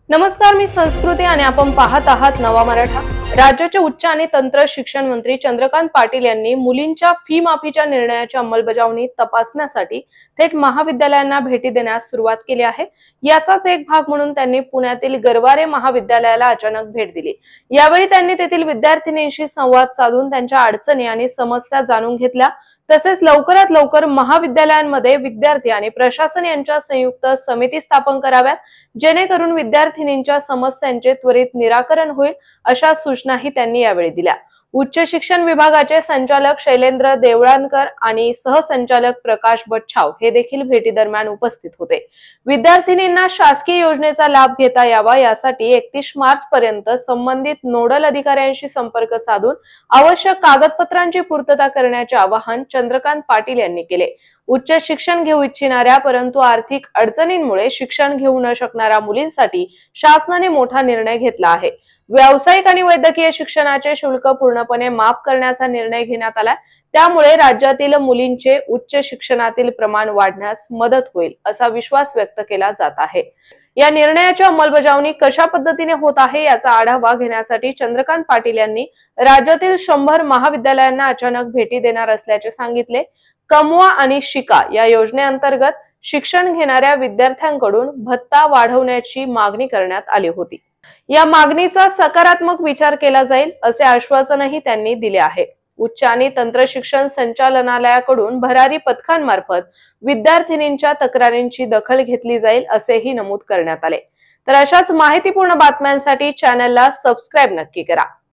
नमस्कार, मी संस्कृती आणि आपण पाहत आहात नवा मराठा। राज्याचे उच्च आणि तंत्र शिक्षण मंत्री चंद्रकांत पाटील यांनी मुलींच्या फी माफीच्या निर्णयाची अंमलबजावणी तपासण्यासाठी थेट महाविद्यालयांना भेटी देण्यास सुरुवात केली आहे। याचाच एक भाग म्हणून त्यांनी पुण्यातील गरवारे महाविद्यालयाला अचानक भेट दिली। यावेळी त्यांनी तेथील विद्यार्थिनींशी संवाद साधून त्यांच्या अडचणी आणि समस्या जाणून घेतल्या। तसेच लवकरात लवकर महाविद्यालयांमध्ये विद्यार्थी आणि प्रशासन यांच्या संयुक्त समिती स्थापन कराव्यात, जेणेकरून विद्यार्थिनींच्या समस्यांचे त्वरित निराकरण होईल, अशा सूचनाही त्यांनी यावेळी दिल्या। उच्च शिक्षण विभागाचे संचालक शैलेंद्र देवळानकर आणि सहसंचालक प्रकाश बच्छाव हे देखील भेटी दरम्यान उपस्थित होते। विद्यार्थिनींना शासकीय योजनेचा लाभ घेता यावा यासाठी 31 मार्च पर्यंत संबंधित नोडल अधिकाऱ्यांशी संपर्क साधून आवश्यक कागदपत्रांची पूर्तता करण्याचे आवाहन चंद्रकांत पाटील यांनी केले। उच्च शिक्षण घेऊ इच्छिणाऱ्या परंतु आर्थिक अडचणींमुळे शिक्षण घेऊ न शकणाऱ्या मुलींसाठी शासनाने मोठा निर्णय घेतला आहे। व्यावसायिक आणि वैद्यकीय शिक्षणाचे शुल्क पूर्णपणे माफ करण्याचा निर्णय घेण्यात आला। त्यामुळे राज्यातील मुलींचे उच्च शिक्षणातील प्रमाण वाढण्यास मदत होईल, असा विश्वास व्यक्त केला जात आहे। या निर्णयाची अंमलबजावणी कशा पद्धतीने होत आहे याचा आढावा घेण्यासाठी चंद्रकांत पाटील यांनी राज्यातील 100 महाविद्यालयांना अचानक भेटी देणार असल्याचे सांगितले। कमवा आणि शिका या योजनेअंतर्गत शिक्षण घेणाऱ्या विद्यार्थ्यांकडून भत्ता वाढवण्याची मागणी करण्यात आली होती। या मागणीचा सकारात्मक विचार केला जाईल, असे आश्वासनही त्यांनी दिले आहे। उच्च आणि तंत्र शिक्षण संचालनालयाकडून भरारी पथकांमार्फत विद्यार्थिनींच्या तक्रारींची दखल घेतली जाईल, असेही नमूद करण्यात आले। तर अशाच माहितीपूर्ण बातम्यांसाठी चॅनलला सबस्क्राइब नक्की करा।